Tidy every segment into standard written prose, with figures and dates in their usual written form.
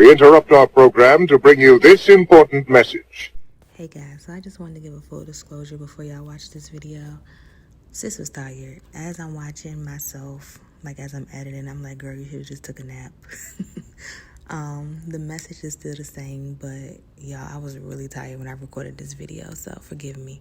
We interrupt our program to bring you this important message. Hey guys, so I just wanted to give a full disclosure before y'all watch this video. Sis was tired. As I'm watching myself, like as I'm editing, I'm like, girl, you should have just took a nap. The message is still the same, but y'all, I was really tired when I recorded this video, so forgive me.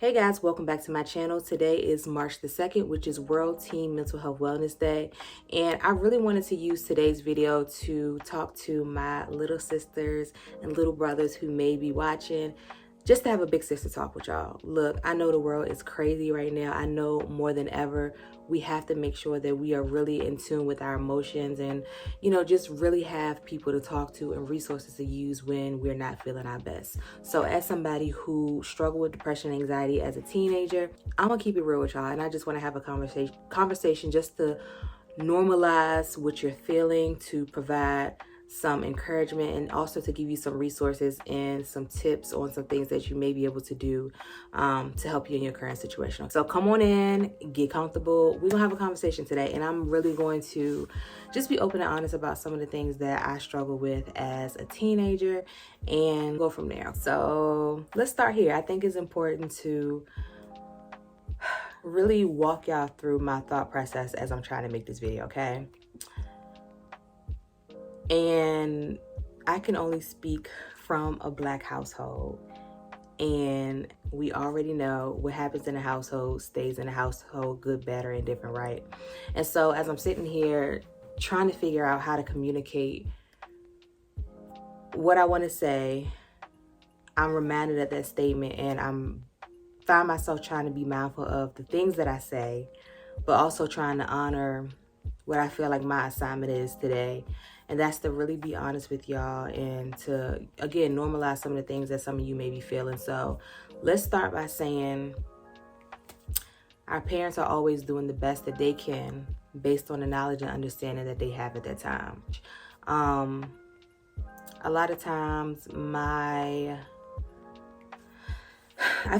Hey guys, welcome back to my channel. Today is March the 2nd, which is World Teen Mental Health Wellness Day. And I really wanted to use today's video to talk to my little sisters and little brothers who may be watching, just to have a big sister talk with y'all. Look, I know the world is crazy right now. I know more than ever, we have to make sure that we are really in tune with our emotions and, just really have people to talk to and resources to use when we're not feeling our best. So as somebody who struggled with depression and anxiety as a teenager, I'm gonna keep it real with y'all. And I just wanna have a conversation just to normalize what you're feeling, to provide some encouragement, and also to give you some resources and some tips on some things that you may be able to do to help you in your current situation. So come on in, get comfortable. We're gonna have a conversation today, and I'm really going to just be open and honest about some of the things that I struggle with as a teenager and go from there. So let's start here. I think it's important to really walk y'all through my thought process as I'm trying to make this video, okay? And I can only speak from a Black household, and we already know what happens in a household stays in a household, good, bad, or indifferent, right? And so as I'm sitting here trying to figure out how to communicate what I want to say, I'm reminded of that statement, and I'm find myself trying to be mindful of the things that I say, but also trying to honor what I feel like my assignment is today. And that's to really be honest with y'all and to, again, normalize some of the things that some of you may be feeling. So let's start by saying our parents are always doing the best that they can based on the knowledge and understanding that they have at that time. A lot of times I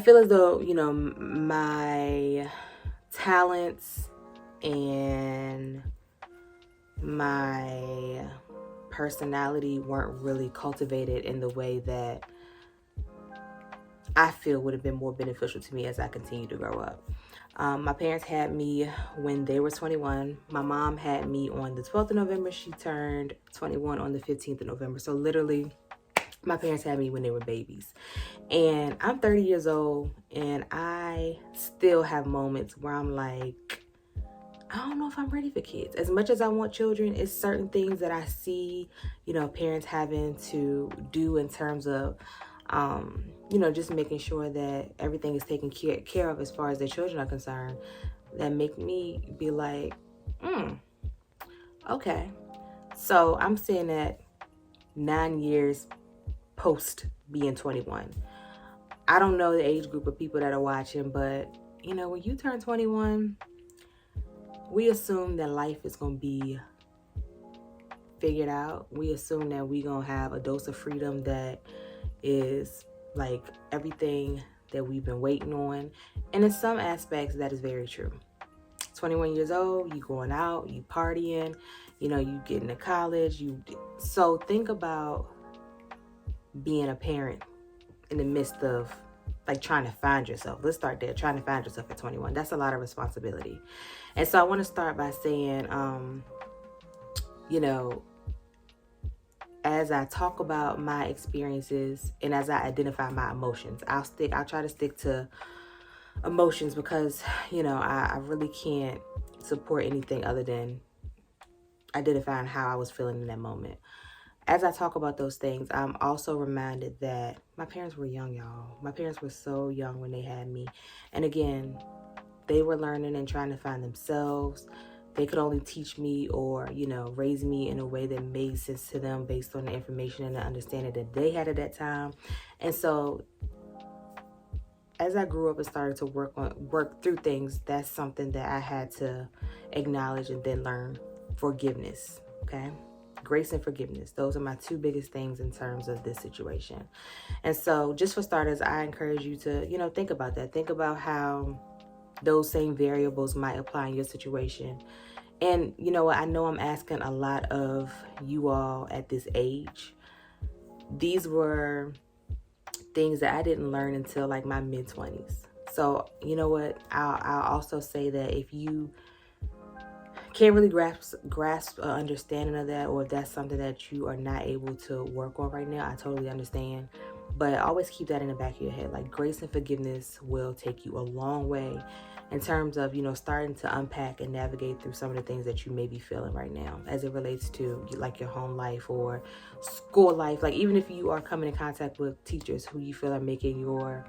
feel as though, my talents and my personality weren't really cultivated in the way that I feel would have been more beneficial to me as I continue to grow up. My parents had me when they were 21. My mom had me on the 12th of November. She turned 21 on the 15th of November. So literally, my parents had me when they were babies. And I'm 30 years old, and I still have moments where I'm like, I don't know if I'm ready for kids. As much as I want children, it's certain things that I see, parents having to do in terms of, just making sure that everything is taken care of as far as their children are concerned, that make me be like, okay. So I'm saying that 9 years post being 21. I don't know the age group of people that are watching, but, when you turn 21, we assume that life is going to be figured out. We assume that we're going to have a dose of freedom that is like everything that we've been waiting on. And in some aspects, that is very true. 21 years old, you going out, you partying, you getting to college. So think about being a parent in the midst of like trying to find yourself. Let's start there. Trying to find yourself at 21. That's a lot of responsibility. And so I want to start by saying, as I talk about my experiences and as I identify my emotions, I'll try to stick to emotions because, I really can't support anything other than identifying how I was feeling in that moment. As I talk about those things, I'm also reminded that my parents were young, y'all. My parents were so young when they had me. And again, they were learning and trying to find themselves. They could only teach me or, raise me in a way that made sense to them based on the information and the understanding that they had at that time. And so as I grew up and started to work through things, that's something that I had to acknowledge and then learn forgiveness, okay? Grace and forgiveness. Those are my two biggest things in terms of this situation. And so just for starters, I encourage you to, think about that. Think about how those same variables might apply in your situation And you know what? I know I'm asking a lot of you all at this age. These were things that I didn't learn until like my mid-20s. So you know what? I'll also say that if you can't really grasp an understanding of that, or if that's something that you are not able to work on right now, I totally understand. But always keep that in the back of your head. Like, grace and forgiveness will take you a long way in terms of, you know, starting to unpack and navigate through some of the things that you may be feeling right now as it relates to like your home life or school life. Like, even if you are coming in contact with teachers who you feel are making your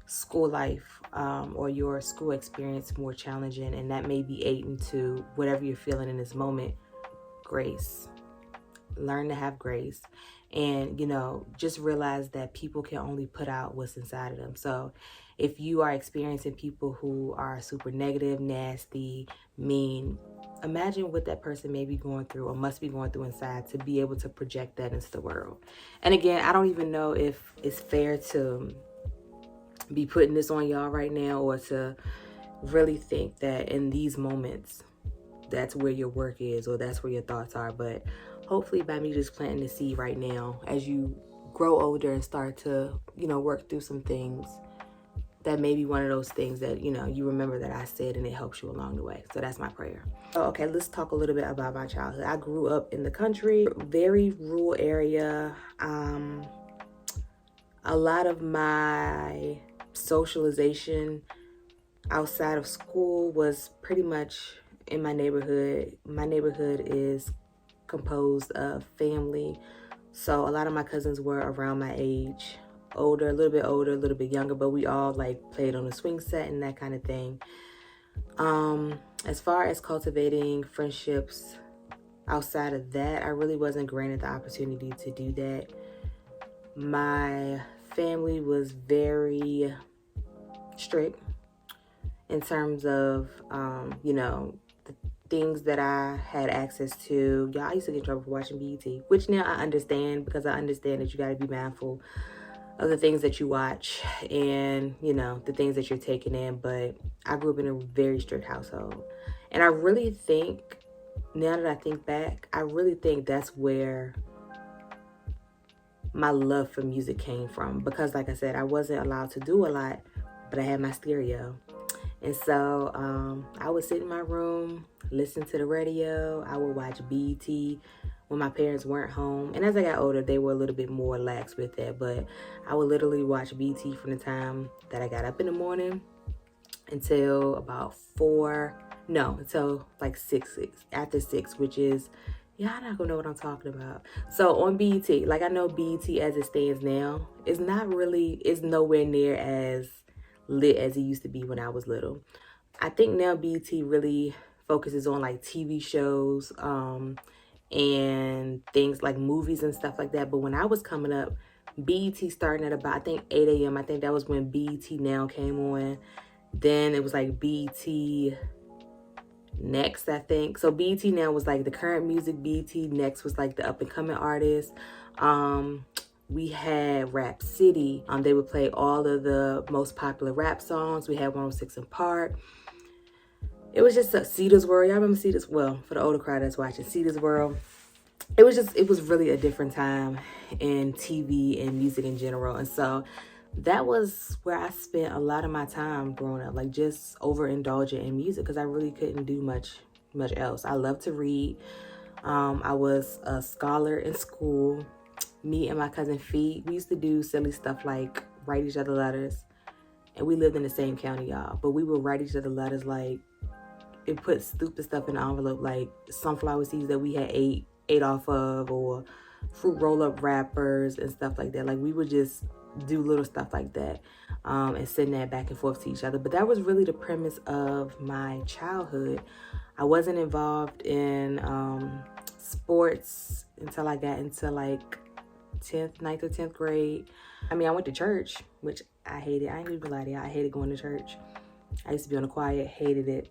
school life or your school experience more challenging, and that may be aiding to whatever you're feeling in this moment, grace. Learn to have grace. And, you know, just realize that people can only put out what's inside of them. So if you are experiencing people who are super negative, nasty, mean, imagine what that person may be going through or must be going through inside to be able to project that into the world. And again, I don't even know if it's fair to be putting this on y'all right now, or to really think that in these moments that's where your work is or that's where your thoughts are. But hopefully by me just planting the seed right now, as you grow older and start to, you know, work through some things, that may be one of those things that, you know, you remember that I said and it helps you along the way. So that's my prayer. Okay, let's talk a little bit about my childhood. I grew up in the country, very rural area. A lot of my socialization outside of school was pretty much in my neighborhood. My neighborhood is composed of family. So a lot of my cousins were around my age, older, a little bit younger, but we all like played on the swing set and that kind of thing. As far as cultivating friendships outside of that, I really wasn't granted the opportunity to do that. My family was very strict in terms of, you know, the things that I had access to. Y'all, I used to get in trouble for watching BET, which now I understand, because I understand that you got to be mindful of the things that you watch and, you know, the things that you're taking in. But I grew up in a very strict household. And I really think, now that I think back, I really think that's where my love for music came from. Because like I said, I wasn't allowed to do a lot, but I had my stereo. And so I would sit in my room, listen to the radio. I would watch BET when my parents weren't home. And as I got older, they were a little bit more lax with that. But I would literally watch BET from the time that I got up in the morning until about until like 6, after 6, which is, y'all not gonna know what I'm talking about. So on BET, like, I know BET as it stands now, it's nowhere near as lit as it used to be when I was little. I think now BET really focuses on like TV shows and things like movies and stuff like that. But when I was coming up, BET starting at about, I think, 8 a.m. I think that was when BET Now came on. Then it was like BET Next, I think. So BET Now was like the current music. BET Next was like the up and coming artists. We had Rap City. They would play all of the most popular rap songs. We had 106 in Park. It was just Cedar's World. Y'all remember Cedar's? Well, for the older crowd that's watching, Cedar's World. It was really a different time in TV and music in general. And so that was where I spent a lot of my time growing up, like just overindulging in music, because I really couldn't do much else. I love to read. I was a scholar in school. Me and my cousin Fee, we used to do silly stuff like write each other letters. And we lived in the same county, y'all. But we would write each other letters like, and put stupid stuff in the envelope, like sunflower seeds that we had ate off of, or fruit roll-up wrappers and stuff like that. Like, we would just do little stuff like that and send that back and forth to each other. But that was really the premise of my childhood. I wasn't involved in sports until I got into like 9th or 10th grade. I mean, I went to church, which I hated. I ain't even lie to y'all. I hated going to church. I used to be on the choir, hated it.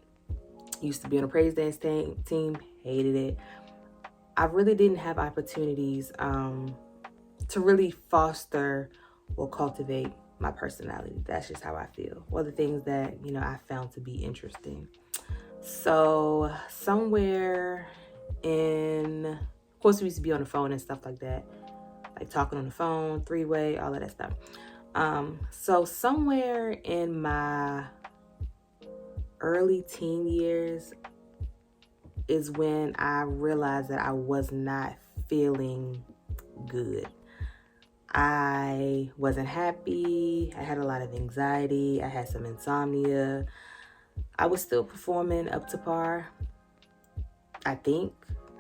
Used to be on a praise dance team, hated it. I really didn't have opportunities to really foster or cultivate my personality. That's just how I feel. Or the things that, you know, I found to be interesting. So somewhere of course we used to be on the phone and stuff like that, like talking on the phone, three-way, all of that stuff. So somewhere in my early teen years is when I realized that I was not feeling good. I wasn't happy. I had a lot of anxiety. I had some insomnia. I was still performing up to par, I think.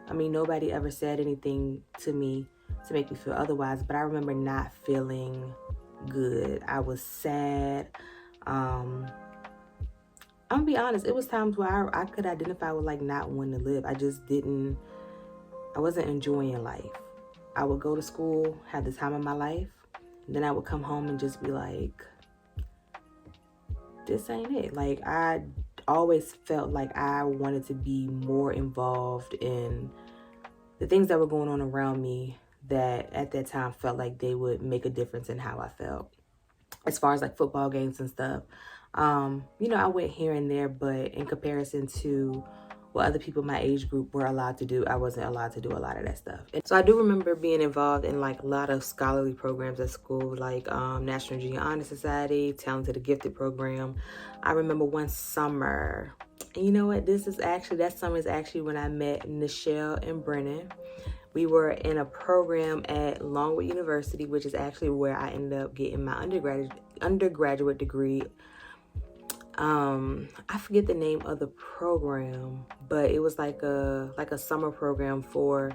I mean, nobody ever said anything to me to make me feel otherwise, but I remember not feeling good. I was sad. I'm gonna be honest, it was times where I could identify with like not wanting to live. I wasn't enjoying life. I would go to school, have the time of my life, and then I would come home and just be like, this ain't it. Like, I always felt like I wanted to be more involved in the things that were going on around me that at that time felt like they would make a difference in how I felt. As far as like football games and stuff, I went here and there, but in comparison to what other people my age group were allowed to do, I wasn't allowed to do a lot of that stuff. And so I do remember being involved in like a lot of scholarly programs at school, like National Junior Honor Society, Talented and Gifted program. I remember one summer, and you know what, that summer is actually when I met Nichelle and Brennan. We were in a program at Longwood University, which is actually where I ended up getting my undergraduate degree. I forget the name of the program, but it was like a summer program for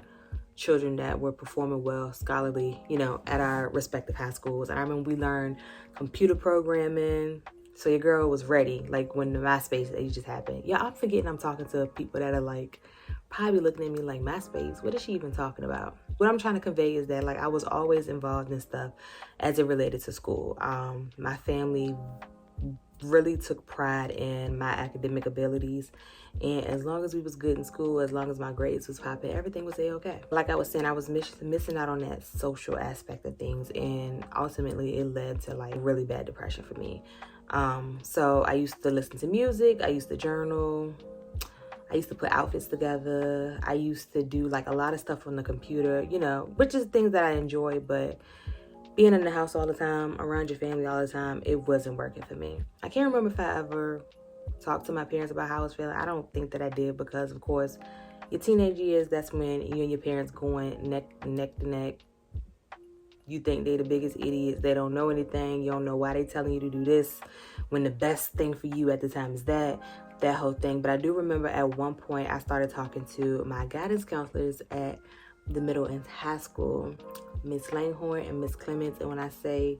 children that were performing well scholarly, at our respective high schools. And I remember we learned computer programming. So your girl was ready, like when the MySpace age just happened. Yeah, I'm forgetting I'm talking to people that are like probably looking at me like, MySpace, what is she even talking about? What I'm trying to convey is that like I was always involved in stuff as it related to school. My family really took pride in my academic abilities, and as long as we was good in school, as long as my grades was popping, everything was okay. Like I was saying, I was missing out on that social aspect of things, and ultimately it led to like really bad depression for me. So I used to listen to music, I used to journal, I used to put outfits together, I used to do like a lot of stuff on the computer, which is things that I enjoy, but being in the house all the time, around your family all the time, it wasn't working for me. I can't remember if I ever talked to my parents about how I was feeling. I don't think that I did, because of course, your teenage years, that's when you and your parents going neck to neck. You think they the biggest idiots. They don't know anything. You don't know why they telling you to do this when the best thing for you at the time is that whole thing. But I do remember at one point I started talking to my guidance counselors at the middle and high school, Miss Langhorn and Miss Clements. And when I say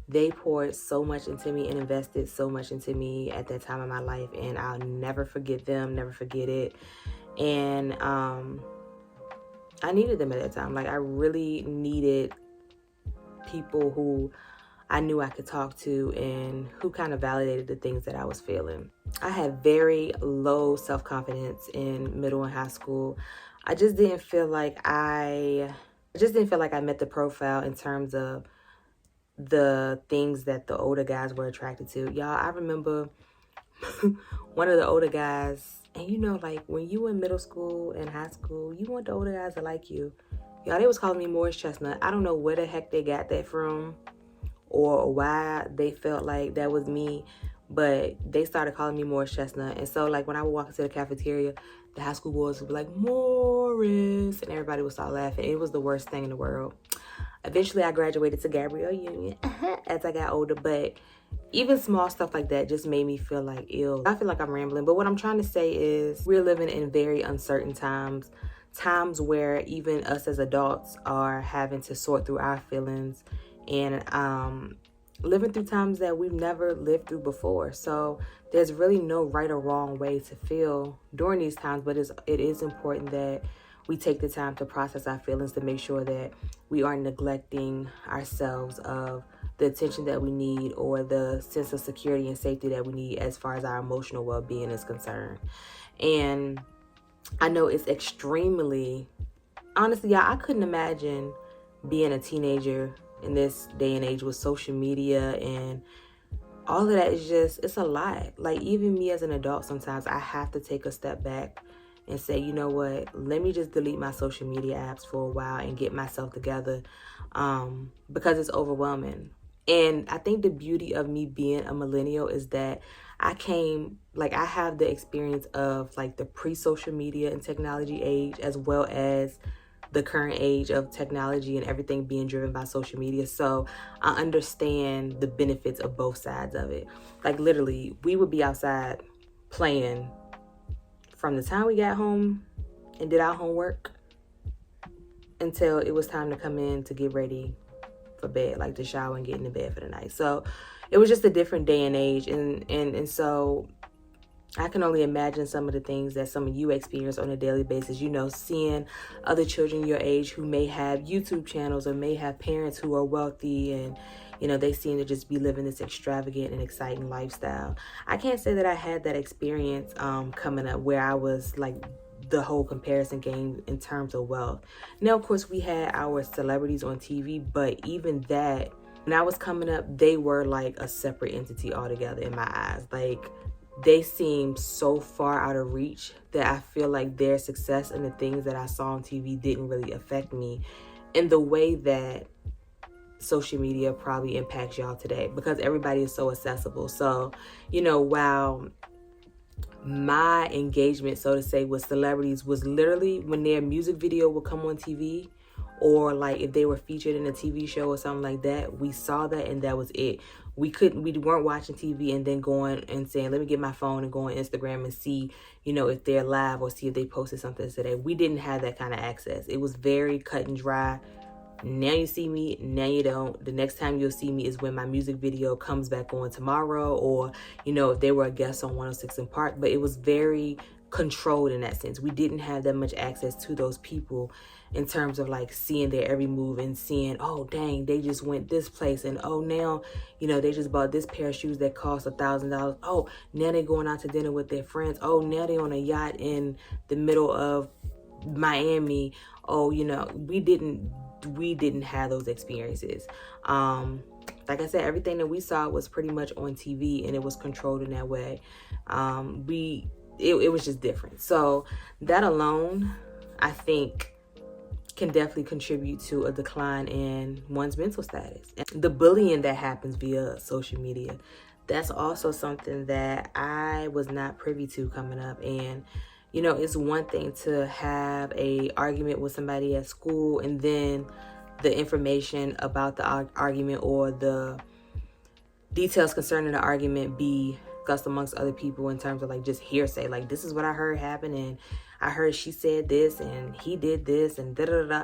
they poured so much into me and invested so much into me at that time of my life, and I'll never forget them, never forget it. And I needed them at that time. Like I really needed people who I knew I could talk to and who kind of validated the things that I was feeling. I had very low self-confidence in middle and high school. I just didn't feel like I met the profile in terms of the things that the older guys were attracted to. Y'all, I remember one of the older guys, and like when you in middle school and high school, you want the older guys to like you. Y'all, they was calling me Morris Chestnut. I don't know where the heck they got that from or why they felt like that was me, but they started calling me Morris Chestnut. And so like when I would walk into the cafeteria, the high school boys would be like, Morris, and everybody would start laughing. It was the worst thing in the world. Eventually I graduated to Gabrielle Union as I got older, but even small stuff like that just made me feel like ill. I feel like I'm rambling, but what I'm trying to say is we're living in very uncertain times where even us as adults are having to sort through our feelings and living through times that we've never lived through before. So there's really no right or wrong way to feel during these times, but it is important that we take the time to process our feelings to make sure that we aren't neglecting ourselves of the attention that we need or the sense of security and safety that we need as far as our emotional well-being is concerned. And I know it's extremely, honestly, y'all, I couldn't imagine being a teenager in this day and age with social media and all of that is just, it's a lot. Like, even me as an adult, sometimes I have to take a step back and say, you know what, let me just delete my social media apps for a while and get myself together, because it's overwhelming. And I think the beauty of me being a millennial is that I have the experience of like the pre-social media and technology age, as well as the current age of technology and everything being driven by social media. So I understand the benefits of both sides of it. Like, literally, we would be outside playing from the time we got home and did our homework until it was time to come in to get ready for bed, like to shower and get into bed for the night. So it was just a different day and age. And so I can only imagine some of the things that some of you experience on a daily basis, you know, seeing other children your age who may have YouTube channels or may have parents who are wealthy, and, you know, they seem to just be living this extravagant and exciting lifestyle. I can't say that I had that experience coming up where I was like the whole comparison game in terms of wealth. Now, of course, we had our celebrities on TV, but even that, when I was coming up, they were like a separate entity altogether in my eyes. Like, they seem so far out of reach that I feel like their success and the things that I saw on TV didn't really affect me in the way that social media probably impacts y'all today, because everybody is so accessible. So, you know, while my engagement, so to say, with celebrities was literally when their music video would come on TV, or like if they were featured in a TV show or something like that, we saw that and that was it. We weren't watching TV and then going and saying, let me get my phone and go on Instagram and see, you know, if they're live or see if they posted something today. We didn't have that kind of access. It was very cut and dry. Now you see me, now you don't. The next time you'll see me is when my music video comes back on tomorrow, or, you know, if they were a guest on 106 in Park. But it was very controlled in that sense. We didn't have that much access to those people in terms of like seeing their every move and seeing, oh dang, they just went this place, and oh now, you know, they just bought this pair of shoes that cost $1,000. Oh, now they're going out to dinner with their friends. Oh, now they're on a yacht in the middle of Miami. Oh, you know, we didn't have those experiences. Like I said, everything that we saw was pretty much on TV, and it was controlled in that way. It was just different. So that alone, I think, can definitely contribute to a decline in one's mental status. And the bullying that happens via social media, that's also something that I was not privy to coming up. And, you know, it's one thing to have a argument with somebody at school, and then the information about the argument or the details concerning the argument be discussed amongst other people in terms of like just hearsay. Like, this is what I heard happen, and I heard she said this and he did this and da da da.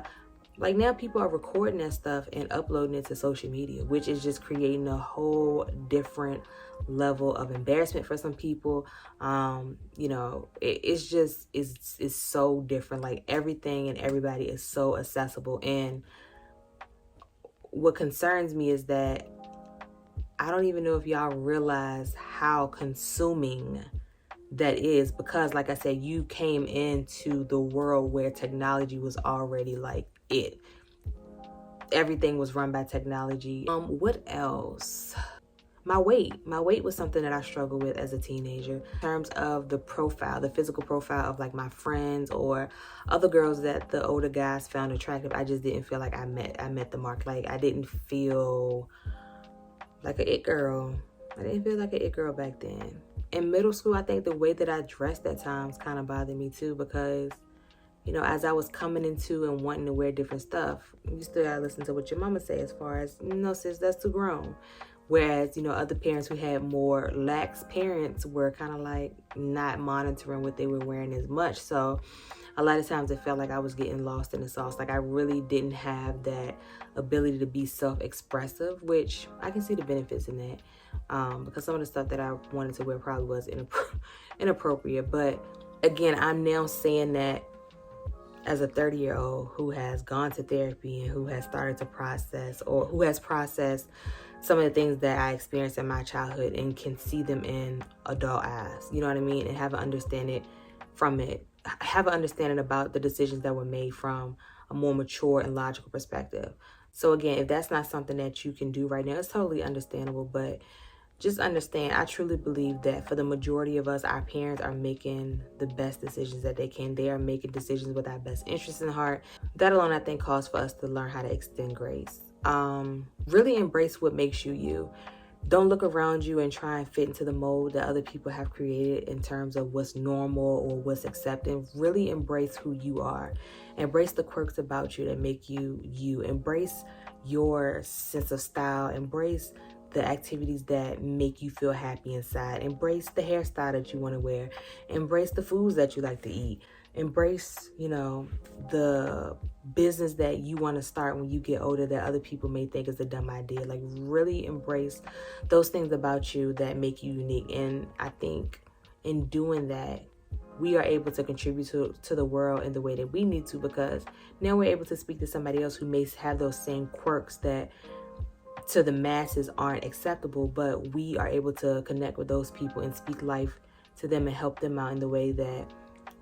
Like, now people are recording that stuff and uploading it to social media, which is just creating a whole different level of embarrassment for some people. You know, it's just it's so different. Like, everything and everybody is so accessible. And what concerns me is that I don't even know if y'all realize how consuming that is, because like I said, you came into the world where technology was already like it. Everything was run by technology. What else? My weight was something that I struggled with as a teenager in terms of the profile, the physical profile of like my friends or other girls that the older guys found attractive. I just didn't feel like I met the mark. Like, I didn't feel like an it girl. I didn't feel like an it girl back then. In middle school, I think the way that I dressed at times kind of bothered me too, because, you know, as I was coming into and wanting to wear different stuff, you still gotta listen to what your mama say as far as, no sis, that's too grown. Whereas, you know, other parents who had more lax parents were kind of like not monitoring what they were wearing as much. So a lot of times it felt like I was getting lost in the sauce. Like, I really didn't have that ability to be self-expressive, which I can see the benefits in that. Because some of the stuff that I wanted to wear probably was inappropriate. But again, I'm now saying that as a 30-year-old who has gone to therapy and who has started to process, or who has processed some of the things that I experienced in my childhood and can see them in adult eyes, you know what I mean? And have an understanding about the decisions that were made from a more mature and logical perspective. So again, if that's not something that you can do right now, it's totally understandable. But just understand, I truly believe that for the majority of us, our parents are making the best decisions that they can. They are making decisions with our best interests in heart. That alone, I think, calls for us to learn how to extend grace. Really embrace what makes you you. Don't look around you and try and fit into the mold that other people have created in terms of what's normal or what's accepted. Really embrace who you are. Embrace the quirks about you that make you you. Embrace your sense of style. Embrace the activities that make you feel happy inside. Embrace the hairstyle that you want to wear. Embrace the foods that you like to eat. Embrace, the business that you want to start when you get older that other people may think is a dumb idea. Like, really embrace those things about you that make you unique. And I think in doing that, we are able to contribute to the world in the way that we need to, because now we're able to speak to somebody else who may have those same quirks that to the masses aren't acceptable, but we are able to connect with those people and speak life to them and help them out in the way that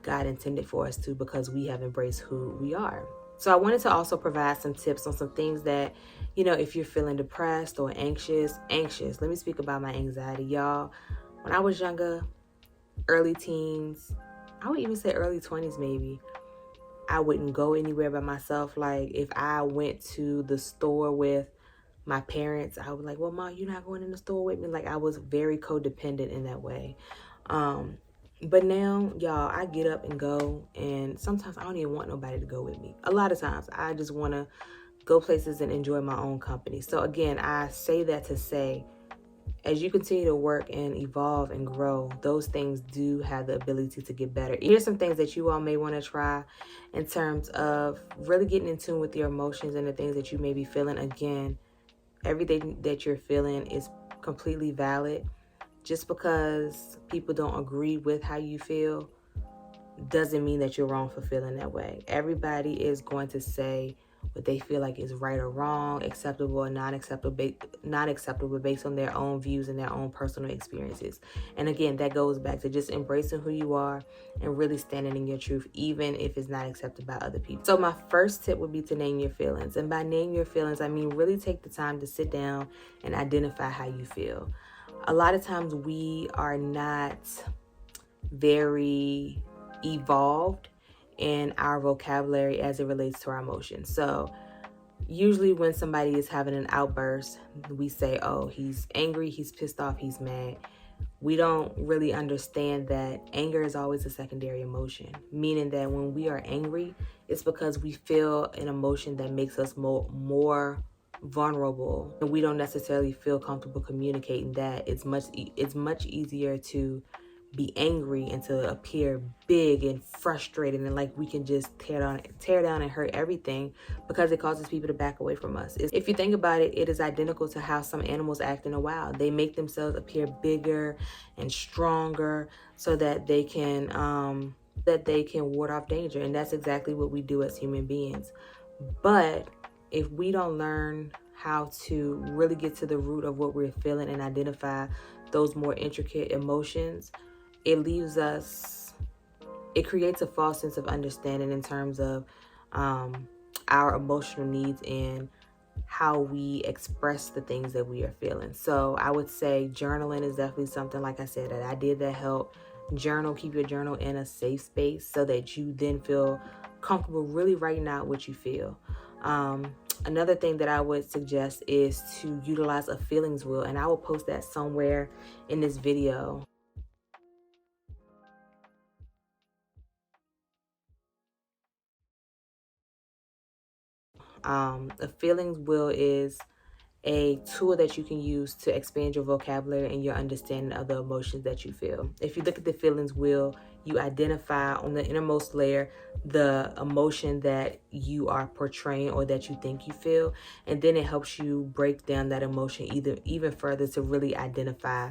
God intended for us to, because we have embraced who we are. So I wanted to also provide some tips on some things that, if you're feeling depressed or anxious, let me speak about my anxiety, y'all. When I was younger, early teens, I would even say early 20s maybe, I wouldn't go anywhere by myself. Like, if I went to the store with my parents, I was like, well, Mom, you're not going in the store with me? Like, I was very codependent in that way. But now, y'all, I get up and go, and sometimes I don't even want nobody to go with me. A lot of times, I just want to go places and enjoy my own company. So again, I say that to say, as you continue to work and evolve and grow, those things do have the ability to get better. Here's some things that you all may want to try in terms of really getting in tune with your emotions and the things that you may be feeling. Again, everything that you're feeling is completely valid. Just because people don't agree with how you feel doesn't mean that you're wrong for feeling that way. Everybody is going to say what they feel like is right or wrong, acceptable or not acceptable based on their own views and their own personal experiences. And again, that goes back to just embracing who you are and really standing in your truth, even if it's not accepted by other people. So my first tip would be to name your feelings. And by name your feelings, I mean really take the time to sit down and identify how you feel. A lot of times we are not very evolved in our vocabulary as it relates to our emotions. So usually when somebody is having an outburst, we say, oh, he's angry, he's pissed off, he's mad. We don't really understand that anger is always a secondary emotion, meaning that when we are angry, it's because we feel an emotion that makes us more vulnerable, and we don't necessarily feel comfortable communicating that. It's much easier to be angry and to appear big and frustrated and like we can just tear down and hurt everything, because it causes people to back away from us. If you think about it, it is identical to how some animals act in the wild. They make themselves appear bigger and stronger so that they can ward off danger, and that's exactly what we do as human beings. But if we don't learn how to really get to the root of what we're feeling and identify those more intricate emotions, it creates a false sense of understanding in terms of our emotional needs and how we express the things that we are feeling. So I would say journaling is definitely something, like I said, that I did that helped. Journal, keep your journal in a safe space so that you then feel comfortable really writing out what you feel. Another thing that I would suggest is to utilize a feelings wheel, and I will post that somewhere in this video. A feelings wheel is a tool that you can use to expand your vocabulary and your understanding of the emotions that you feel. If you look at the feelings wheel, you identify on the innermost layer the emotion that you are portraying or that you think you feel, and then it helps you break down that emotion even further to really identify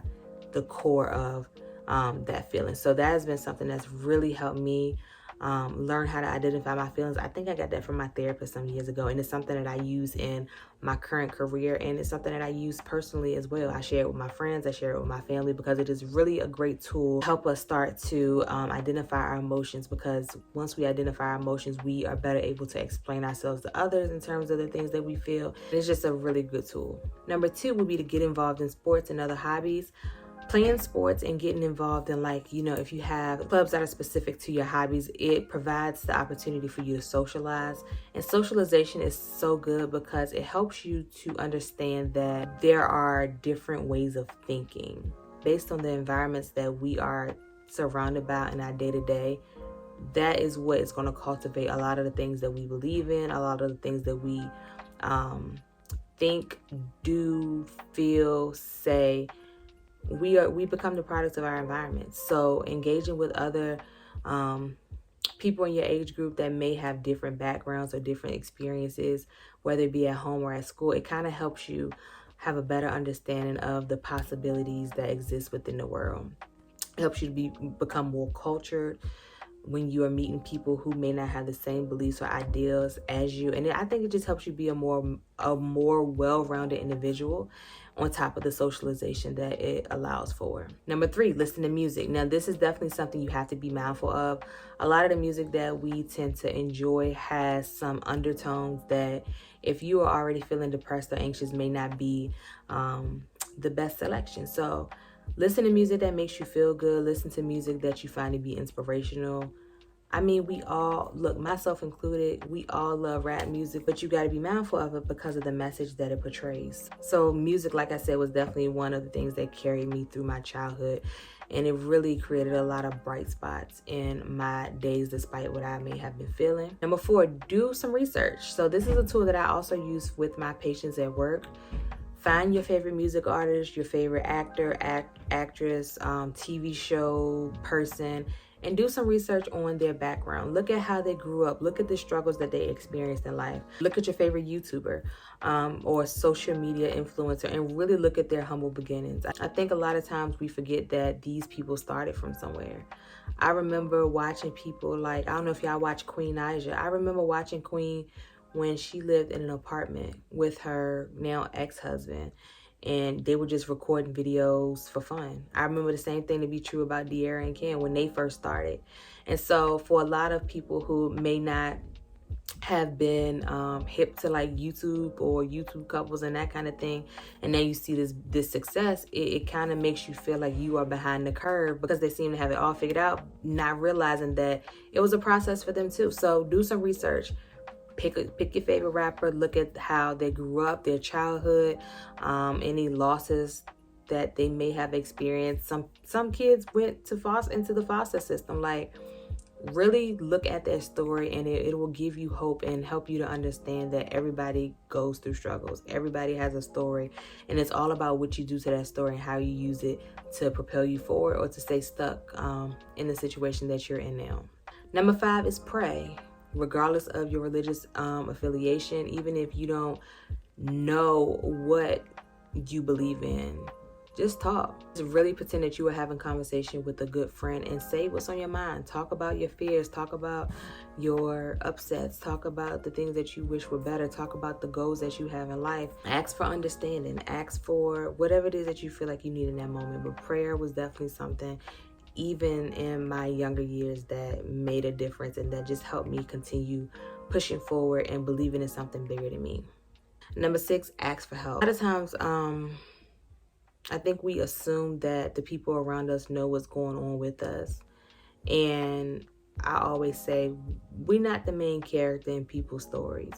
the core of that feeling. So that has been something that's really helped me learn how to identify my feelings. I think I got that from my therapist some years ago, and it's something that I use in my current career, and it's something that I use personally as well. I share it with my friends, I share it with my family, because it is really a great tool to help us start to identify our emotions, because once we identify our emotions, we are better able to explain ourselves to others in terms of the things that we feel. And it's just a really good tool. Number 2 would be to get involved in sports and other hobbies. Playing sports and getting involved in, like, you know, if you have clubs that are specific to your hobbies, it provides the opportunity for you to socialize. And socialization is so good because it helps you to understand that there are different ways of thinking based on the environments that we are surrounded by in our day-to-day. That is what is going to cultivate a lot of the things that we believe in, a lot of the things that we think, do, feel, say. We become the products of our environment. So engaging with other people in your age group that may have different backgrounds or different experiences, whether it be at home or at school, it kind of helps you have a better understanding of the possibilities that exist within the world. It helps you to become more cultured when you are meeting people who may not have the same beliefs or ideals as you. And I think it just helps you be a more well-rounded individual, on top of the socialization that it allows for. Number 3, listen to music. Now, this is definitely something you have to be mindful of. A lot of the music that we tend to enjoy has some undertones that, if you are already feeling depressed or anxious, may not be the best selection. So listen to music that makes you feel good. Listen to music that you find to be inspirational. I mean, we all, look, myself included, we all love rap music, but you got to be mindful of it because of the message that it portrays. So music, like I said, was definitely one of the things that carried me through my childhood, and it really created a lot of bright spots in my days despite what I may have been feeling. Number 4, do some research. So this is a tool that I also use with my patients at work. Find your favorite music artist, your favorite actor, actress, TV show person, and do some research on their background. Look at how they grew up. Look at the struggles that they experienced in life. Look at your favorite YouTuber or social media influencer, and really look at their humble beginnings. I think a lot of times we forget that these people started from somewhere. I remember watching people like, I don't know if y'all watch Queen Naija. I remember watching Queen when she lived in an apartment with her now ex-husband, and they were just recording videos for fun. I remember the same thing to be true about De'Ara and Ken when they first started. And so for a lot of people who may not have been hip to like YouTube or YouTube couples and that kind of thing, and now you see this success, it kind of makes you feel like you are behind the curve because they seem to have it all figured out, not realizing that it was a process for them too. So do some research. Pick your favorite rapper. Look at how they grew up, their childhood, any losses that they may have experienced. Some kids went into the foster system. Like, really look at their story, and it will give you hope and help you to understand that everybody goes through struggles. Everybody has a story, and it's all about what you do to that story and how you use it to propel you forward or to stay stuck in the situation that you're in now. Number 5 is pray. Regardless of your religious affiliation, even if you don't know what you believe in, just talk. Just really pretend that you are having conversation with a good friend and say what's on your mind. Talk about your fears. Talk about your upsets. Talk about the things that you wish were better. Talk about the goals that you have in life. Ask for understanding. Ask for whatever it is that you feel like you need in that moment. But prayer was definitely something, even in my younger years, that made a difference and that just helped me continue pushing forward and believing in something bigger than me. Number 6, ask for help. A lot of times, I think we assume that the people around us know what's going on with us. And I always say, we're not the main character in people's stories,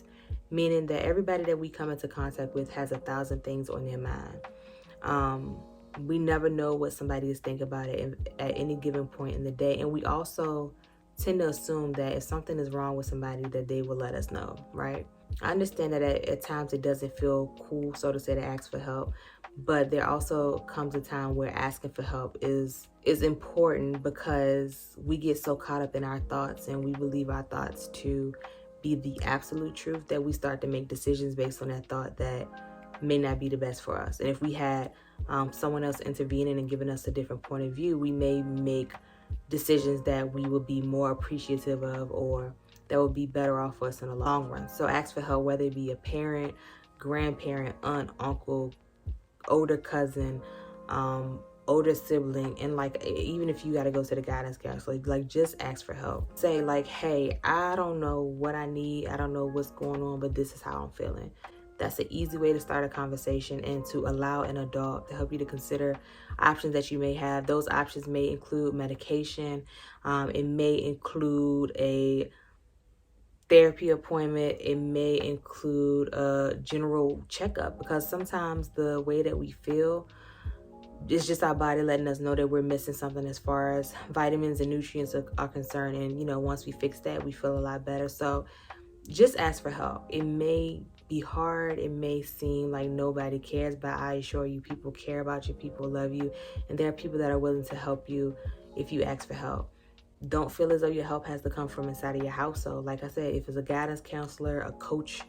meaning that everybody that we come into contact with has 1,000 things on their mind. We never know what somebody is thinking about it at any given point in the day. And we also tend to assume that if something is wrong with somebody, that they will let us know, right? I understand that at times it doesn't feel cool, so to say, to ask for help. But there also comes a time where asking for help is important, because we get so caught up in our thoughts and we believe our thoughts to be the absolute truth that we start to make decisions based on that thought that may not be the best for us. And if we had someone else intervening and giving us a different point of view, we may make decisions that we would be more appreciative of, or that would be better off for us in the long run. So ask for help, whether it be a parent, grandparent, aunt, uncle, older cousin, older sibling, and like even if you got to go to the guidance counselor, like just ask for help. Say like, hey, I don't know what I need, I don't know what's going on, but this is how I'm feeling. That's an easy way to start a conversation and to allow an adult to help you to consider options that you may have. Those options may include medication. It may include a therapy appointment. It may include a general checkup, because sometimes the way that we feel, it's just our body letting us know that we're missing something as far as vitamins and nutrients are concerned. And, you know, once we fix that, we feel a lot better. So just ask for help. It may be hard. It may seem like nobody cares, but I assure you, people care about you. People love you. And there are people that are willing to help you if you ask for help. Don't feel as though your help has to come from inside of your household. Like I said, if it's a guidance counselor, a coach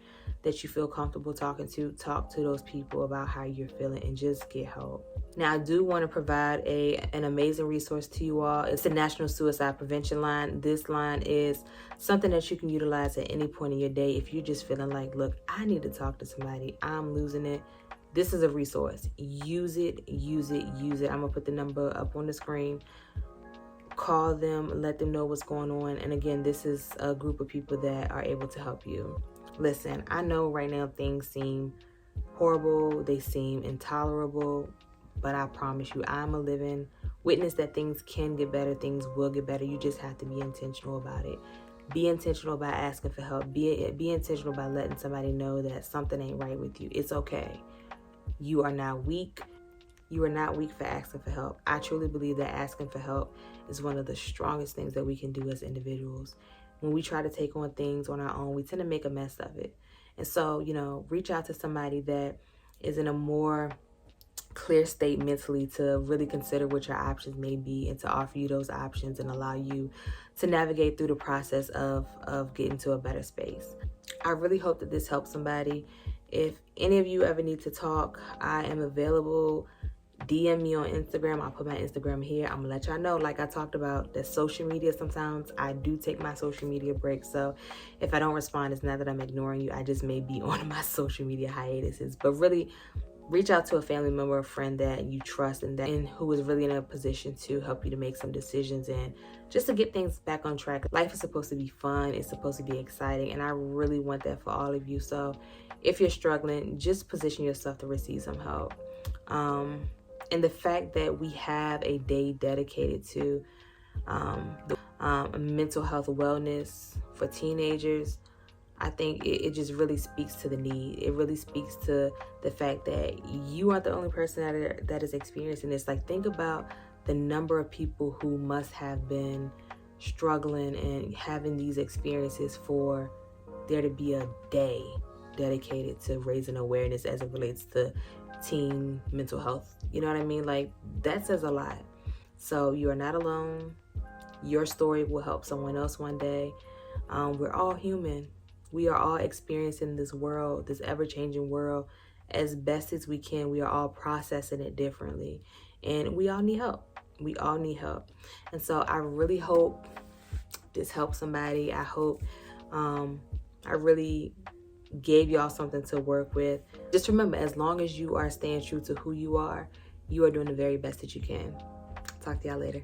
that you feel comfortable talking to, talk to those people about how you're feeling and just get help. Now, I do want to provide an amazing resource to you all. It's the National Suicide Prevention Line. This line is something that you can utilize at any point in your day if you're just feeling like, look, I need to talk to somebody. I'm losing it. This is a resource. Use it, use it, use it. I'm going to put the number up on the screen. Call them, let them know what's going on. And again, this is a group of people that are able to help you. Listen, I know right now things seem horrible. They seem intolerable. But I promise you, I'm a living witness that things can get better. Things will get better. You just have to be intentional about it. Be intentional about asking for help. Be intentional about letting somebody know that something ain't right with you. It's okay. You are not weak. You are not weak for asking for help. I truly believe that asking for help is one of the strongest things that we can do as individuals. When we try to take on things on our own, we tend to make a mess of it. And so, you know, reach out to somebody that is in a more clear state mentally to really consider what your options may be and to offer you those options and allow you to navigate through the process of getting to a better space. I really hope that this helps somebody. If any of you ever need to talk, I am available. DM me on Instagram. I'll put my Instagram here. I'm gonna let y'all know, like I talked about, that social media, sometimes I do take my social media break. So if I don't respond, it's not that I'm ignoring you. I just may be on my social media hiatuses. But really, reach out to a family member, a friend that you trust and who is really in a position to help you to make some decisions and just to get things back on track. Life is supposed to be fun. It's supposed to be exciting. And I really want that for all of you. So if you're struggling, just position yourself to receive some help. And the fact that we have a day dedicated to mental health wellness for teenagers, I think it just really speaks to the need. It really speaks to the fact that you aren't the only person that is experiencing this. Like, think about the number of people who must have been struggling and having these experiences for there to be a day dedicated to raising awareness as it relates to teen mental health. You know what I mean? Like, that says a lot. So you are not alone. Your story will help someone else one day. We're all human. We are all experiencing this world, this ever-changing world, as best as we can. We are all processing it differently. And we all need help. We all need help. And so I really hope this helps somebody. I hope I really gave y'all something to work with. Just remember, as long as you are staying true to who you are doing the very best that you can. Talk to y'all later.